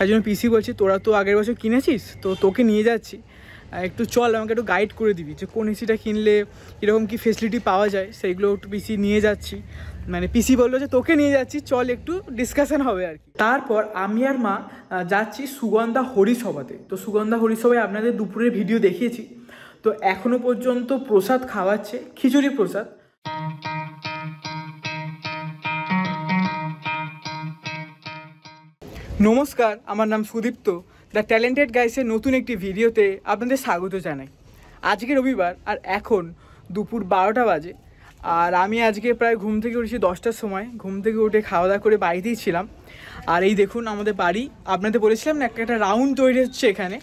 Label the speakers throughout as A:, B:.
A: তাই জন্য পিসি বলছি তোরা তো আগের বছর কিনেছিস, তো তোকে নিয়ে যাচ্ছি, একটু চল আমাকে একটু গাইড করে দিবি যে কোন এসিটা কিনলে এরকম কি ফেসিলিটি পাওয়া যায়, সেইগুলো একটু পিসি নিয়ে যাচ্ছি। মানে পিসি বললো যে তোকে নিয়ে যাচ্ছি, চল একটু ডিসকাশন হবে আর কি। তারপর আমি আর মা যাচ্ছি সুগন্ধা হরিসভাতে। তো সুগন্ধা হরিসভায় আপনাদের দুপুরের ভিডিও দেখিয়েছি। তো এখনো পর্যন্ত প্রসাদ খাওয়াচ্ছে, খিচুড়ি প্রসাদ। নমস্কার, আমার নাম সুদীপ্ত। দ্য ট্যালেন্টেড গাইসের নতুন একটি ভিডিওতে আপনাদের স্বাগত জানাই। আজকে রবিবার আর এখন দুপুর 12টা বাজে। আর আমি আজকে প্রায় ঘুম থেকে উঠেছি 10টার সময়। ঘুম থেকে উঠে খাওয়া দাওয়া করে বাড়িতেই ছিলাম। আর এই দেখুন আমাদের বাড়ি, আপনাদের বলেছিলাম না একটা রাউন্ড তৈরি হচ্ছে এখানে।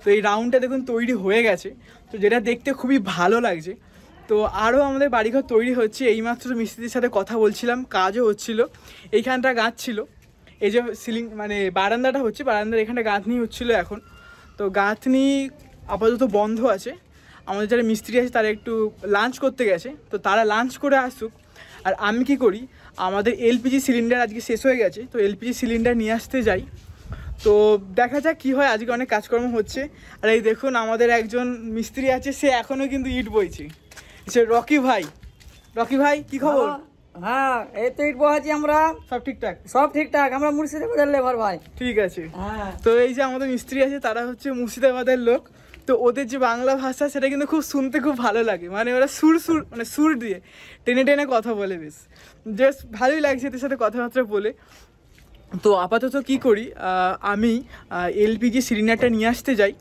A: তো এই রাউন্ডটা দেখুন তৈরি হয়ে গেছে, তো যেটা দেখতে খুবই ভালো লাগছে। তো আরও আমাদের বাড়িঘর তৈরি হচ্ছে। এইমাত্র মিস্ত্রির সাথে কথা বলছিলাম, কাজও হচ্ছিল। এইখানটা গাছ ছিল, এই যে সিলিং মানে বারান্দাটা হচ্ছে, বারান্দার এখানে গাঁথনি হচ্ছিলো এখন। তো গাঁথনি আপাতত বন্ধ আছে। আমাদের যারা মিস্ত্রি আছে তারা একটু লাঞ্চ করতে গেছে, তো তারা লাঞ্চ করে আসুক। আর আমি কি করি, আমাদের এলপিজি সিলিন্ডার আজকে শেষ হয়ে গেছে, তো এলপিজি সিলিন্ডার নিয়ে আসতে যাই। তো দেখা যাক কী হয়, আজকে অনেক কাজকর্ম হচ্ছে। আর এই দেখুন আমাদের একজন মিস্ত্রি আছে, সে এখনও কিন্তু ইট বইছে, সে রকি ভাই। রকি ভাই কী খবর?
B: হ্যাঁ, এই তো ইট বহাচ্ছি আমরা।
A: সব ঠিকঠাক?
B: সব ঠিকঠাক, আমরা মুর্শিদাবাদের লেবার ভাই।
A: ঠিক আছে।
B: হ্যাঁ,
A: তো এই যে আমাদের মিস্ত্রি আছে তারা হচ্ছে মুর্শিদাবাদের লোক। তো ওদের যে বাংলা ভাষা সেটা কিন্তু খুব শুনতে খুব ভালো লাগে। মানে ওরা সুর দিয়ে টেনে টেনে কথা বলে, বেশ ভালোই লাগছে এদের সাথে কথাবার্তা বলে। তো আপাতত কি করি, আমি এলপিজি সিলিন্ডারটা নিয়ে আসতে যাই।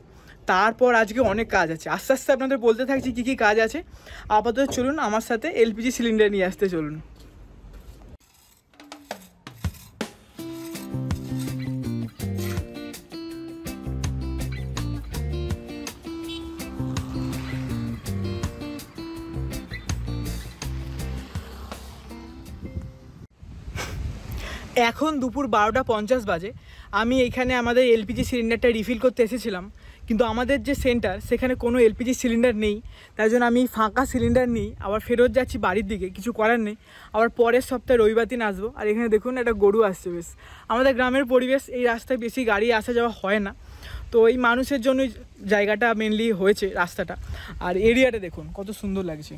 A: তারপর আজকে অনেক কাজ আছে, আস্তে আস্তে আপনাদের বলতে থাকছি কী কী কাজ আছে। আপাতত চলুন আমার সাথে এলপিজি সিলিন্ডার নিয়ে আসতে চলুন। এখন দুপুর 12টা 50 বাজে। আমি এইখানে আমাদের এলপিজি সিলিন্ডারটা রিফিল করতে এসেছিলাম, কিন্তু আমাদের যে সেন্টার সেখানে কোনো এলপিজি সিলিন্ডার নেই। তাই জন্য আমি ফাঁকা সিলিন্ডার নিই আবার ফেরত যাচ্ছি বাড়ির দিকে, কিছু করার নেই। আবার পরের সপ্তাহে রবিবার দিন আসবো। আর এখানে দেখুন একটা গরু আসছে, বেশ আমাদের গ্রামের পরিবেশ, এই রাস্তায় বেশি গাড়ি আসা যাওয়া হয় না, তো এই মানুষের জন্যই জায়গাটা মেনলি হয়েছে রাস্তাটা। আর এরিয়াটা দেখুন কত সুন্দর লাগছে,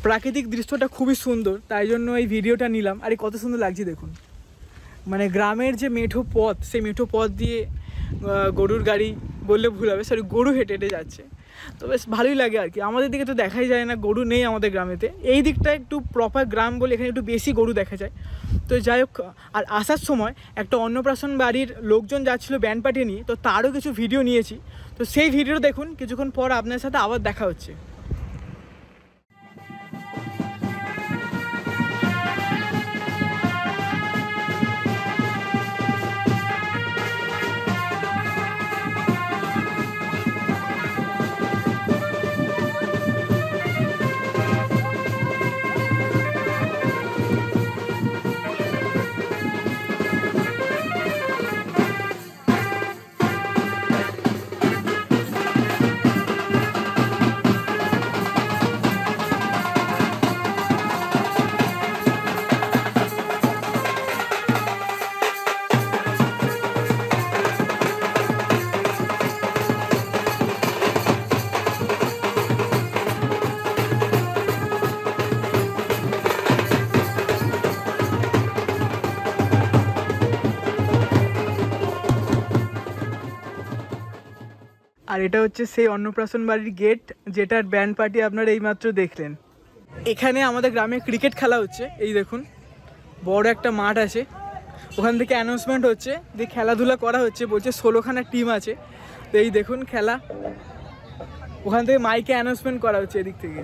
A: প্রাকৃতিক দৃশ্যটা খুবই সুন্দর, তাই জন্য এই ভিডিওটা নিলাম। আর কত সুন্দর লাগছে দেখুন, মানে গ্রামের যে মেঠো পথ, সেই মেঠো পথ দিয়ে গরুর গাড়ি বললে ভুল হবে, সরি গরু হেঁটে হেঁটে যাচ্ছে। তো বেশ ভালোই লাগে আর কি। আমাদের দিকে তো দেখাই যায় না, গরু নেই আমাদের গ্রামেতে। এই দিকটা একটু প্রপার গ্রাম বলে এখানে একটু বেশি গরু দেখা যায়। তো যাই হোক, আর আসার সময় একটা অন্নপ্রাশন বাড়ির লোকজন যাচ্ছিলো ব্যান্ড পার্টি নিয়ে, তো তারও কিছু ভিডিও নিয়েছি। তো সেই ভিডিও দেখুন, কিছুক্ষণ পর আপনার সাথে আবার দেখা হচ্ছে। আর এটা হচ্ছে সেই অন্নপ্রাশন বাড়ির গেট, যেটার ব্যান্ড পার্টি আপনারা এইমাত্র দেখলেন। এখানে আমাদের গ্রামে ক্রিকেট খেলা হচ্ছে। এই দেখুন বড় একটা মাঠ আছে, ওখান থেকে অ্যানাউন্সমেন্ট হচ্ছে যে খেলাধুলা করা হচ্ছে, বলছে 16খানা টিম আছে। তো এই দেখুন খেলা, ওখান থেকে মাইকে অ্যানাউন্সমেন্ট করা হচ্ছে এদিক থেকে।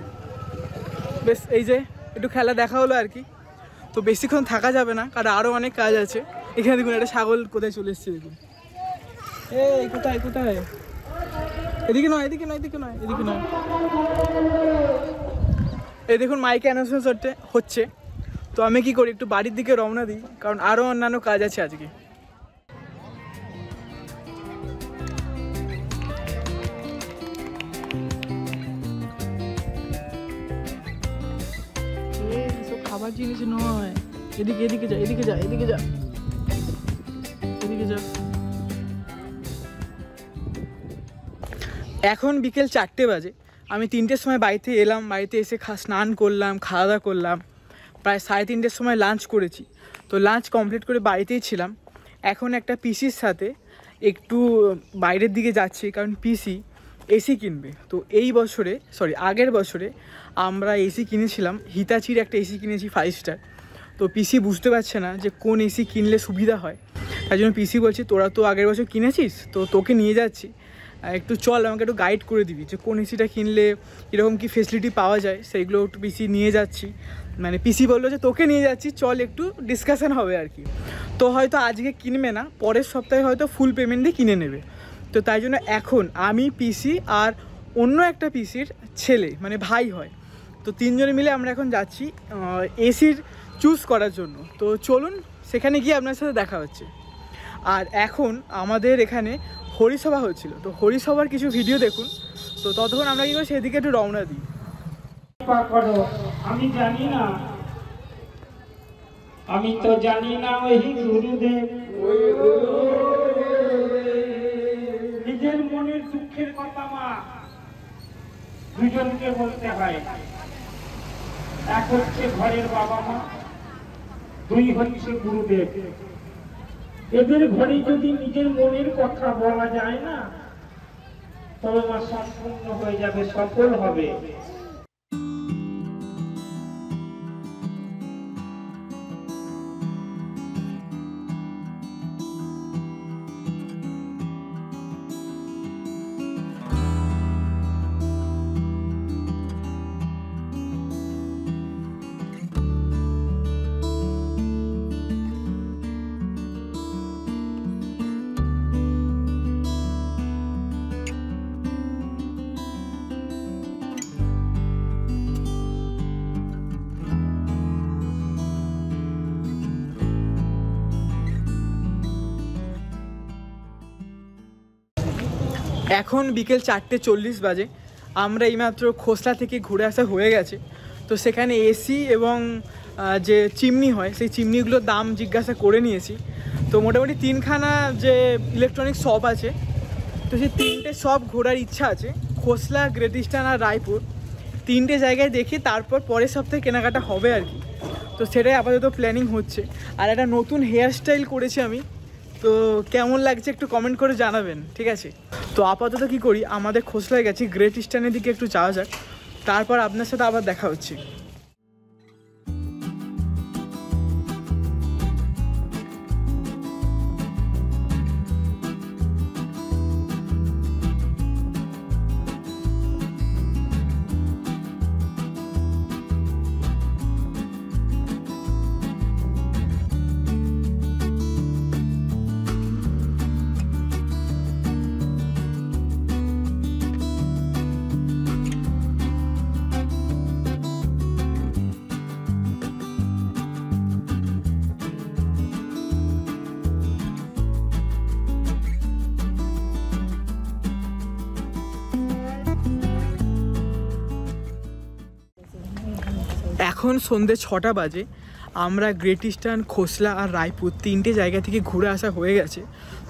A: বেশ এই যে একটু খেলা দেখা হলো আর কি। তো বেশিক্ষণ থাকা যাবে না, কারণ আরও অনেক কাজ আছে। এখানে দেখুন একটা ছাগল কোথায় চলে এসছে দেখুন। এই কোথায় কোথায়, এদিকে নয় এদিকে নয় এদিকে নয় এদিকে নয়। এই দেখুন মাইকে অ্যানাউন্সমেন্ট হচ্ছে। তো আমি কি করি, একটু বাড়ির দিকে রওনা দিই, কারণ আরও অন্যান্য কাজ আছে আজকে। এইসব খাবার জিনিস নয়, এদিকে এদিকে যা এদিকে যা এদিকে যা। এদিকে যাও। এখন বিকেল 4টে বাজে। আমি 3টের সময় বাড়িতে এলাম, বাড়িতে এসে স্নান করলাম, খাওয়া দাওয়া করলাম, প্রায় 3:30-র সময় লাঞ্চ করেছি। তো লাঞ্চ কমপ্লিট করে বাড়িতেই ছিলাম। এখন একটা পিসির সাথে একটু বাইরের দিকে যাচ্ছি, কারণ পিসি এসি কিনবে। তো আগের বছরে আমরা এসি কিনেছিলাম, হিতাচির একটা এসি কিনেছি 5 স্টার। তো পিসি বুঝতে পারছে না যে কোন এসি কিনলে সুবিধা হয়, তাই জন্য পিসি বলছি তোরা তো আগের বছর কিনেছিস, তো তোকে নিয়ে যাচ্ছি, একটু চল আমাকে একটু গাইড করে দিবি যে কোন এসিটা কিনলে এরকম কি ফেসিলিটি পাওয়া যায়, সেইগুলো একটু পিসি নিয়ে যাচ্ছি। মানে পিসি বললো যে তোকে নিয়ে যাচ্ছি, চল একটু ডিসকাশন হবে আর কি। তো হয়তো আজকে কিনবে না, পরের সপ্তাহে হয়তো ফুল পেমেন্ট দিয়ে কিনে নেবে। তো তাই জন্য এখন আমি, পিসি আর অন্য একটা পিসির ছেলে, মানে ভাই হয়, তো 3জনে মিলে আমরা এখন যাচ্ছি এসির চুজ করার জন্য। তো চলুন সেখানে গিয়ে আপনার সাথে দেখা হচ্ছে। আর এখন আমাদের এখানে হরিসভা হচ্ছিল, তো হরিসভার কিছু ভিডিও দেখুন। তো ততক্ষণ আমরা কি করি, সেদিকে একটু রওনা দিই।
C: আমি জানি না, আমি তো জানি না ওই গুরুদেব নিজের মনের দুঃখের কথা মা দুজনকে বলতে হয়। এক হচ্ছে ঘরের বাবা মা, দুই হচ্ছে গুরুদেব। এদের ঘরে যদি নিজের মনের কথা বলা যায় না, তবে মা সম্পূর্ণ হয়ে যাবে, সফল হবে।
A: এখন বিকেল 4:40 বাজে। আমরা এইমাত্র খোসলা থেকে ঘুরে আসা হয়ে গেছে। তো সেখানে এসি এবং যে চিমনি হয়, সেই চিমনিগুলোর দাম জিজ্ঞাসা করে নিয়েছি। তো মোটামুটি 3খানা যে ইলেকট্রনিক শপ আছে, তো সেই 3টে শপ ঘোরার ইচ্ছা আছে, খোসলা, গ্রেট ইস্টার্ন আর রায়পুর। 3টে জায়গায় দেখি, তারপর পরের সপ্তাহে কেনাকাটা হবে আর কি। তো সেটাই আপাতত প্ল্যানিং হচ্ছে। আর একটা নতুন হেয়ার স্টাইল করেছি আমি, তো কেমন লাগছে একটু কমেন্ট করে জানাবেন, ঠিক আছে? তো আপাতত কি করি, আমাদের খোসলায় গেছি, গ্রেট ইস্টার্নের দিকে একটু যাওয়া যাক, তারপর আপনার সাথে আবার দেখা হচ্ছে। এখন সন্ধ্যে 6টা বাজে। আমরা গ্রেট ইস্টার্ন, খোসলা আর রায়পুর 3টে জায়গা থেকে ঘুরে আসা হয়ে গেছে।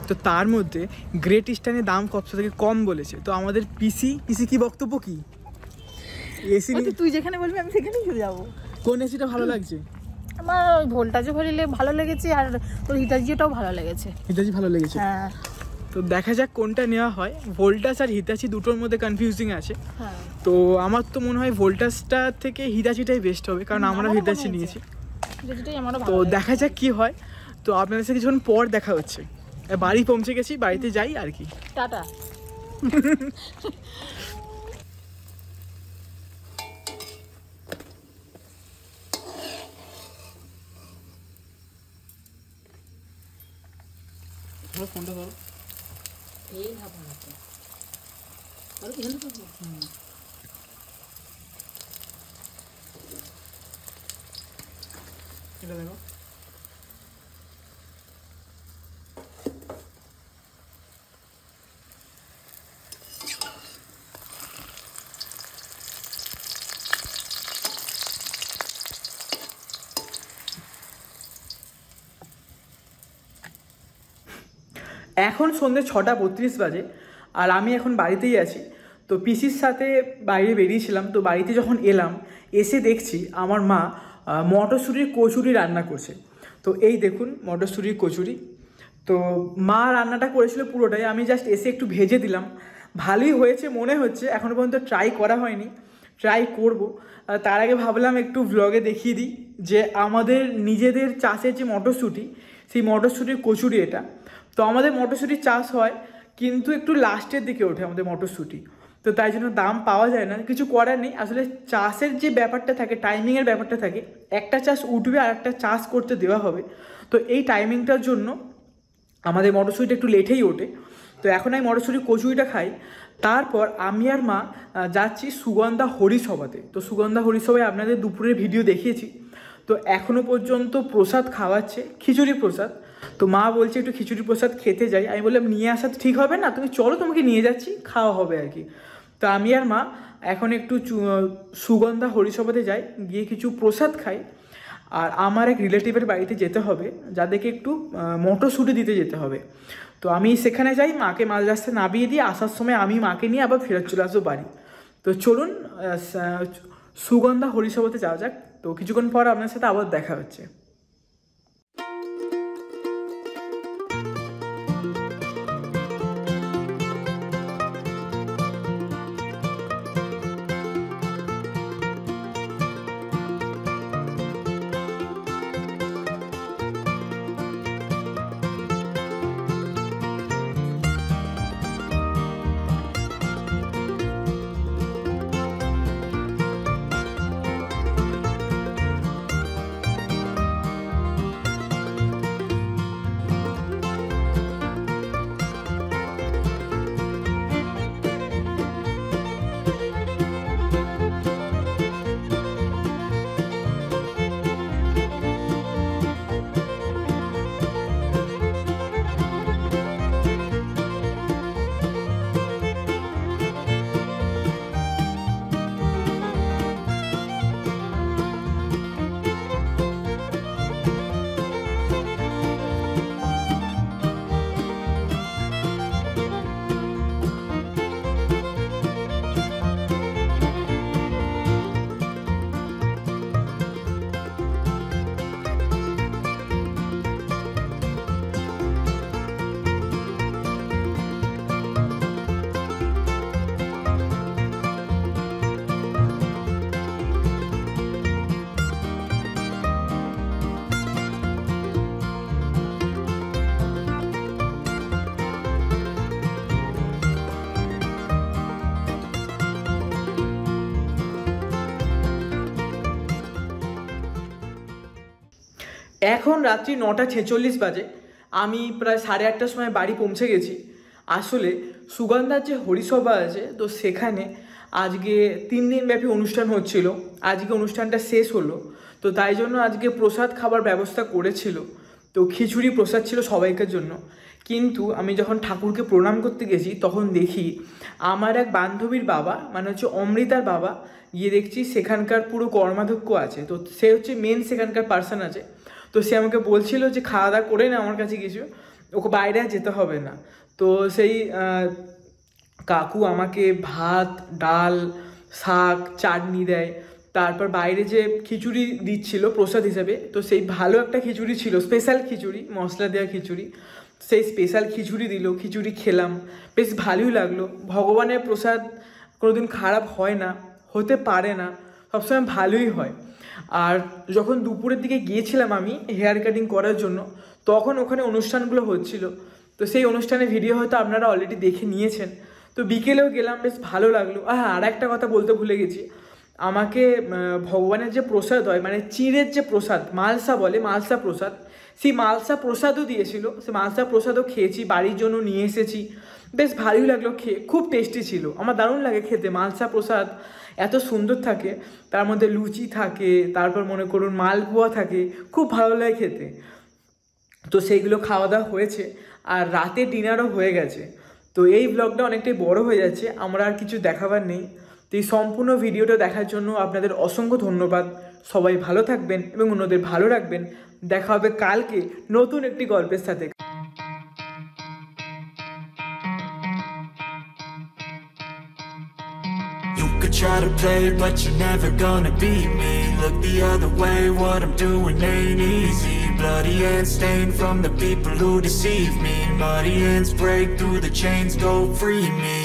A: তো তার মধ্যে গ্রেট ইস্টার্নের দাম কত থেকে কম বলেছে। তো আমাদের পিসি কি বক্তব্য, কি এসি
B: তুই যেখানে বলবি আমি সেখানেই চলে যাবো।
A: কোন এসিটা ভালো লাগছে?
D: আমার ওই ভোল্টাজও ভালো লেগেছে, আর তোর হিতাচিটাও ভালো লেগেছে।
A: হিতাচি ভালো লেগেছে?
D: হ্যাঁ।
A: তো দেখা যাক কোনটা নেওয়া হয়। ভোল্টাস আর হিতাচি দুটোর মধ্যে কনফিউজিং আছে।
D: হ্যাঁ,
A: তো আমার তো মনে হয় ভোল্টাসটা থেকে হিতাচিটাই বেস্ট হবে, কারণ আমরা হিতাচি নিয়েছি। তো দেখা যাক কি হয়। তো আপনাদের সাথে কিছুক্ষণ পর দেখা হচ্ছে। বাড়ি পৌঁছে গেছি, বাড়িতে যাই আর কি।
D: টাটা।
A: ফোনটা ধরো।
D: এই ভাবনা আছে আর কি হলো?
A: এটা দেখো। এখন সন্ধ্যে 6:32 বাজে আর আমি এখন বাড়িতেই আছি। তো পিসির সাথে বাইরে বেরিয়েছিলাম, তো বাড়িতে যখন এলাম এসে দেখছি আমার মা মটরশুঁটির কচুরি রান্না করছে। তো এই দেখুন মটরশুঁটির কচুরি। তো মা রান্নাটা করেছিল পুরোটাই, আমি জাস্ট এসে একটু ভেজে দিলাম। ভালোই হয়েছে মনে হচ্ছে, এখনও পর্যন্ত ট্রাই করা হয়নি, ট্রাই করব। তার আগে ভাবলাম একটু ভ্লগে দেখিয়ে দিই যে আমাদের নিজেদের চাষের যে মটরশুঁটি, সেই মটরশুঁটির কচুরি এটা। তো আমাদের মটরশুঁটির চাষ হয় কিন্তু একটু লাস্টের দিকে ওঠে আমাদের মটরশুঁটি, তো তাই জন্য দাম পাওয়া যায় না, কিছু করার নেই। আসলে চাষের যে ব্যাপারটা থাকে, টাইমিংয়ের ব্যাপারটা থাকে, একটা চাষ উঠবে আর একটা চাষ করতে দেওয়া হবে, তো এই টাইমিংটার জন্য আমাদের মটরশুঁটিটা একটু লেটেই ওঠে। তো এখন আমি মটরশুঁটির কচুরিটা খাই। তারপর আমি আর মা যাচ্ছি সুগন্ধা হরিসভাতে। তো সুগন্ধা হরিসভায় আপনাদের দুপুরের ভিডিও দেখিয়েছি। তো এখনও পর্যন্ত প্রসাদ খাওয়াচ্ছে, খিচুড়ি প্রসাদ। তো মা বলছে একটু খিচুড়ি প্রসাদ খেতে যাই। আমি বললাম নিয়ে আসা তো ঠিক হবে না, তুমি চলো তোমাকে নিয়ে যাচ্ছি, খাওয়া হবে আর কি। তো আমি আর মা এখন একটু সুগন্ধা হরিসভাতে যাই, গিয়ে কিছু প্রসাদ খাই। আর আমার এক রিলেটিভের বাড়িতে যেতে হবে, যাদেরকে একটু মটরশুঁটি দিতে যেতে হবে। তো আমি সেখানে যাই, মাকে মাঝ রাস্তায় নামিয়ে দিয়ে আসার সময় আমি মাকে নিয়ে আবার ফেরত চলে আসবো বাড়ি। তো চলুন সুগন্ধা হরিসভাতে যাওয়া যাক। তো কিছুক্ষণ পর আপনার সাথে আবার দেখা হচ্ছে। এখন রাত্রি 9:46 বাজে। আমি প্রায় 8:30টার সময় বাড়ি পৌঁছে গেছি। আসলে সুগন্ধার যে হরিসভা আছে, তো সেখানে আজকে 3 দিন ব্যাপী অনুষ্ঠান হচ্ছিল। আজকে অনুষ্ঠানটা শেষ হলো, তো তাই জন্য আজকে প্রসাদ খাবার ব্যবস্থা করেছিল। তো খিচুড়ি প্রসাদ ছিল সবাইকার জন্য। কিন্তু আমি যখন ঠাকুরকে প্রণাম করতে গেছি তখন দেখি আমার এক বান্ধবীর বাবা, মানে হচ্ছে অমৃতার বাবা, গিয়ে দেখছি সেখানকার পুরো কর্মাধ্যক্ষ আছে। তো সে হচ্ছে মেন সেখানকার পার্সন আছে। তো সে আমাকে বলছিল যে খাওয়া দাওয়া করে না আমার কাছে কিছু, ওকে বাইরে যেতে হবে না। তো সেই কাকু আমাকে ভাত, ডাল, শাক, চাটনি দেয়। তারপর বাইরে যে খিচুড়ি দিচ্ছিল প্রসাদ হিসেবে, তো সেই ভালো একটা খিচুড়ি ছিল, স্পেশাল খিচুড়ি, মশলা দেওয়া খিচুড়ি। সেই স্পেশাল খিচুড়ি দিল, খিচুড়ি খেলাম, বেশ ভালোই লাগলো। ভগবানের প্রসাদ কোনোদিন খারাপ হয় না, হতে পারে না, সবসময় ভালোই হয়। আর যখন দুপুরের দিকে গিয়েছিলাম আমি হেয়ার কাটিং করার জন্য, তখন ওখানে অনুষ্ঠানগুলো হচ্ছিল। তো সেই অনুষ্ঠানের ভিডিও হয়তো আপনারা অলরেডি দেখে নিয়েছেন। তো বিকেলেও গেলাম, বেশ ভালো লাগলো। আর একটা কথা বলতে ভুলে গেছি, আমাকে ভগবানের যে প্রসাদ হয়, মানে চিঁড়ের যে প্রসাদ, মালসা বলে, মালসা প্রসাদ, সেই মালসা প্রসাদও দিয়েছিল। সে মালসা প্রসাদও খেয়েছি, বাড়ির জন্য নিয়ে এসেছি। বেশ ভালোই লাগলো খেয়ে, খুব টেস্টি ছিল। আমার দারুণ লাগে খেতে মালসা প্রসাদ, এত সুন্দর থাকে, তার মধ্যে লুচি থাকে, তারপর মনে করুন মালপোয়া থাকে, খুব ভালো লাগে খেতে। তো সেইগুলো খাওয়া দাওয়া হয়েছে, আর রাতে ডিনারও হয়ে গেছে। তো এই ব্লগটা অনেকটাই বড় হয়ে যাচ্ছে, আমরা আর কিছু দেখাবার নেই। তো এই সম্পূর্ণ ভিডিওটা দেখার জন্য আপনাদের অসংখ্য ধন্যবাদ। সবাই ভালো থাকবেন এবং অন্যদের ভালো রাখবেন। দেখা হবে কালকে নতুন একটি গল্পের সাথে।
E: could try to play, but you're never gonna beat me. Look the other way, what I'm doing ain't easy. Bloody hands stained from the people who deceive me. Muddy hands break through the chains, go free me.